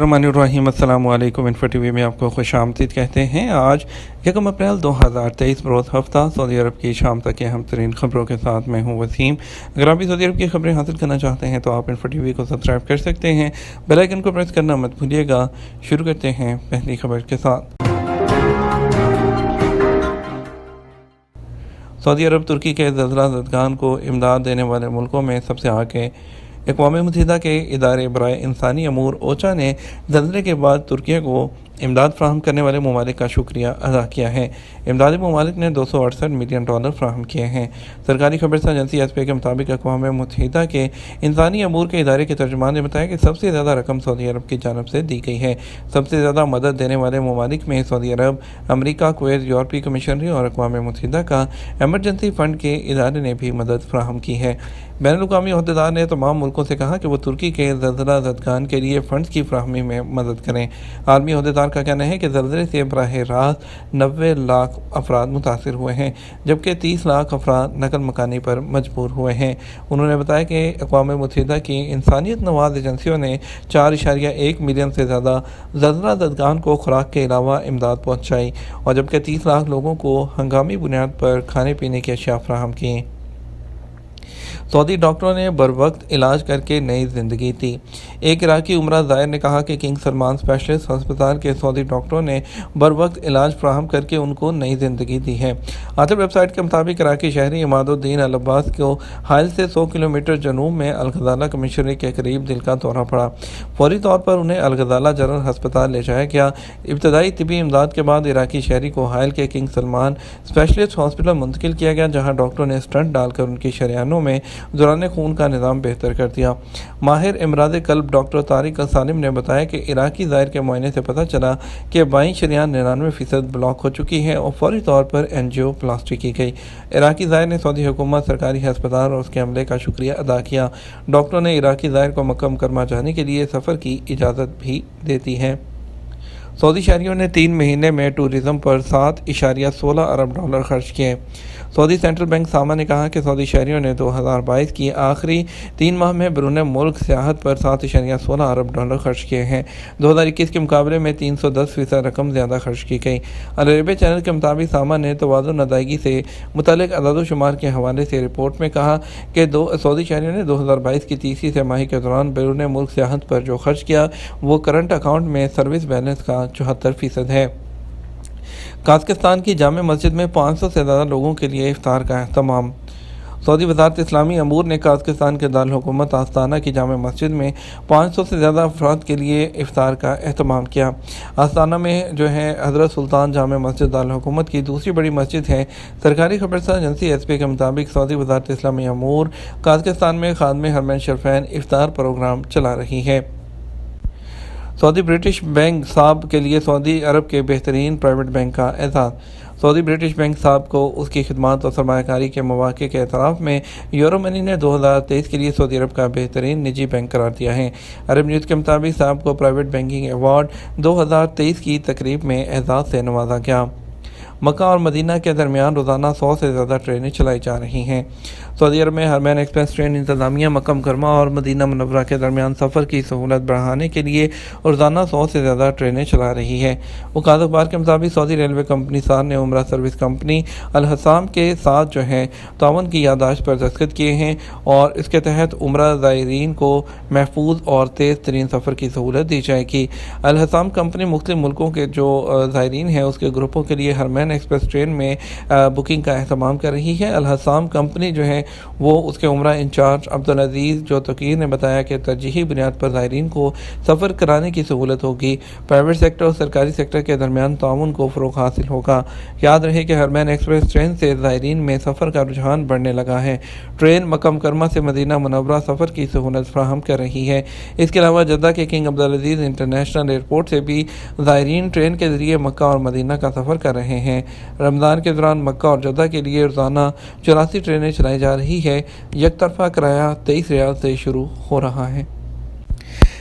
الرحمن السلام علیکم۔ انفو ٹی وی میں آپ کو خوش آمدید کہتے ہیں۔ آج 1 اپریل 2023 روز ہفتہ سعودی عرب کی شام تک کے اہم ترین خبروں کے ساتھ میں ہوں وسیم۔ اگر آپ بھی سعودی عرب کی خبریں حاصل کرنا چاہتے ہیں تو آپ انفو ٹی وی کو سبسکرائب کر سکتے ہیں، بیل آئیکن کو پریس کرنا مت بھولیے گا۔ شروع کرتے ہیں پہلی خبر کے ساتھ۔ سعودی عرب ترکی کے زلزلہ زدگان کو امداد دینے والے ملکوں میں سب سے آگے۔ اقوام متحدہ کے ادارے برائے انسانی امور اوچا نے زلزلے کے بعد ترکی کو امداد فراہم کرنے والے ممالک کا شکریہ ادا کیا ہے۔ امدادی ممالک نے $268 ملین فراہم کیے ہیں۔ سرکاری خبررساں ایجنسی ایس پی کے مطابق اقوام متحدہ کے انسانی امور کے ادارے کے ترجمان نے بتایا کہ سب سے زیادہ رقم سعودی عرب کی جانب سے دی گئی ہے۔ سب سے زیادہ مدد دینے والے ممالک میں سعودی عرب، امریکہ، کویت، یورپی کمیشنری اور اقوام متحدہ کا ایمرجنسی فنڈ کے ادارے نے بھی مدد فراہم کی ہے۔ بین الاقوامی عہدیدار نے تمام ملکوں سے کہا کہ وہ ترکی کے زلزلہ زدگان کے لیے فنڈز کی فراہمی میں مدد کریں۔ عالمی عہدیدار کا کہنا ہے کہ زلزلے سے براہ راست 90 لاکھ افراد متاثر ہوئے ہیں، جبکہ 30 لاکھ افراد نقل مکانی پر مجبور ہوئے ہیں۔ انہوں نے بتایا کہ اقوام متحدہ کی انسانیت نواز ایجنسیوں نے 4.1 ملین سے زیادہ زلزلہ زدگان کو خوراک کے علاوہ امداد پہنچائی، اور جبکہ 30 لاکھ لوگوں کو ہنگامی بنیاد پر کھانے پینے کی اشیاء فراہم کی۔ سعودی ڈاکٹروں نے بروقت علاج کر کے نئی زندگی دی۔ ایک عراقی عمرہ زائر نے کہا کہ کنگ سلمان اسپیشلسٹ ہسپتال کے سعودی ڈاکٹروں نے بروقت علاج فراہم کر کے ان کو نئی زندگی دی ہے۔ آتر ویب سائٹ کے مطابق عراقی شہری عماد الدین العباس کو حائل سے 100 کلومیٹر جنوب میں الغزالہ کمیشنری کے قریب دل کا دورہ پڑا۔ فوری طور پر انہیں الغزالہ جنرل ہسپتال لے جایا گیا۔ ابتدائی طبی امداد کے بعد عراقی شہری کو حائل کے کنگ سلمان اسپیشلسٹ ہاسپٹل منتقل کیا گیا، جہاں ڈاکٹروں نے اسٹنٹ ڈال کر ان کی شریانوں میں دوران خون کا نظام بہتر کر دیا۔ ماہر امراض قلب ڈاکٹر طارق سالم نے بتایا کہ عراقی زائر کے معائنے سے پتہ چلا کہ بائیں شریان 99% بلاک ہو چکی ہے اور فوری طور پر اینجیو پلاسٹی کی گئی۔ عراقی زائر نے سعودی حکومت، سرکاری ہسپتال اور اس کے عملے کا شکریہ ادا کیا۔ ڈاکٹروں نے عراقی زائر کو مکہ مکرمہ جانے کے لیے سفر کی اجازت بھی دے دی ہے۔ سعودی شہریوں نے 3 مہینے میں ٹورزم پر $7.16 ارب خرچ کیے۔ سعودی سینٹرل بینک ساما نے کہا کہ سعودی شہریوں نے 2022 کی آخری 3 ماہ میں بیرون ملک سیاحت پر $7.16 ارب خرچ کیے ہیں۔ 2021 کے مقابلے میں 310% رقم زیادہ خرچ کی گئی۔ العربیہ چینل کے مطابق ساما نے توازن ادائیگی سے متعلق اعداد و شمار کے حوالے سے رپورٹ میں کہا کہ سعودی شہریوں نے 2022 کی تیسری سہ کے دوران بیرون ملک سیاحت پر جو خرچ کیا وہ کرنٹ اکاؤنٹ میں سروس بیلنس کا 74% ہے۔ قازقستان کی جامع مسجد میں 500 سے زیادہ لوگوں کے لیے افطار کا اہتمام۔ سعودی وزارت اسلامی امور نے قازقستان کے دارالحکومت آستانہ کی جامع مسجد میں 500 سے زیادہ افراد کے لیے افطار کا اہتمام کیا۔ آستانہ میں حضرت سلطان جامع مسجد دارالحکومت کی دوسری بڑی مسجد ہے۔ سرکاری خبررساں ایجنسی ایس پی کے مطابق سعودی وزارت اسلامی امور قازقستان میں خادم حرمین شریفین افطار پروگرام چلا رہی ہے۔ سعودی برٹش بینک صاحب کے لیے سعودی عرب کے بہترین پرائیویٹ بینک کا اعزاز۔ سعودی برٹش بینک صاحب کو اس کی خدمات اور سرمایہ کاری کے مواقع کے اعتراف میں یورو منی نے 2023 کے لیے سعودی عرب کا بہترین نجی بینک قرار دیا ہے۔ عرب نیوز کے مطابق صاحب کو پرائیویٹ بینکنگ ایوارڈ 2023 کی تقریب میں اعزاز سے نوازا گیا۔ مکہ اور مدینہ کے درمیان روزانہ 100 سے زیادہ ٹرینیں چلائی جا رہی ہیں۔ سعودی عرب میں حرمین ایکسپریس ٹرین انتظامیہ مکہ مکرمہ اور مدینہ منورہ کے درمیان سفر کی سہولت بڑھانے کے لیے روزانہ 100 سے زیادہ ٹرینیں چلا رہی ہے۔ وکالت اخبار کے مطابق سعودی ریلوے کمپنی سار نے عمرہ سروس کمپنی الحسام کے ساتھ تعاون کی یادداشت پر دستخط کیے ہیں اور اس کے تحت عمرہ زائرین کو محفوظ اور تیز ترین سفر کی سہولت دی جائے گی۔ الحسام کمپنی مختلف ملکوں کے جو زائرین ہیں اس کے گروپوں کے لیے حرمین ایکسپریس ٹرین میں بکنگ کا اہتمام کر رہی ہے۔ الحسام کمپنی وہ اس کے عمرہ انچارج عبدالعزیز جوتقیر نے بتایا کہ ترجیحی بنیاد پر زائرین کو سفر کرانے کی سہولت ہوگی۔ پرائیویٹ سیکٹر اور سرکاری سیکٹر کے درمیان تعاون کو فروغ حاصل ہوگا۔ یاد رہے کہ حرمین ایکسپریس ٹرین سے زائرین میں سفر کا رجحان بڑھنے لگا ہے۔ ٹرین مکہ مکرمہ سے مدینہ منورہ سفر کی سہولت فراہم کر رہی ہے۔ اس کے علاوہ جدہ کے کنگ عبدالعزیز انٹرنیشنل ایئرپورٹ سے بھی زائرین ٹرین کے ذریعے مکہ اور مدینہ کا سفر کر رہے ہیں۔ رمضان کے دوران مکہ اور جدہ کے لیے روزانہ 84 ٹرینیں چلائی جا رہی ہے۔ یک طرفہ کرایہ 23 ریال سے شروع ہو رہا ہے۔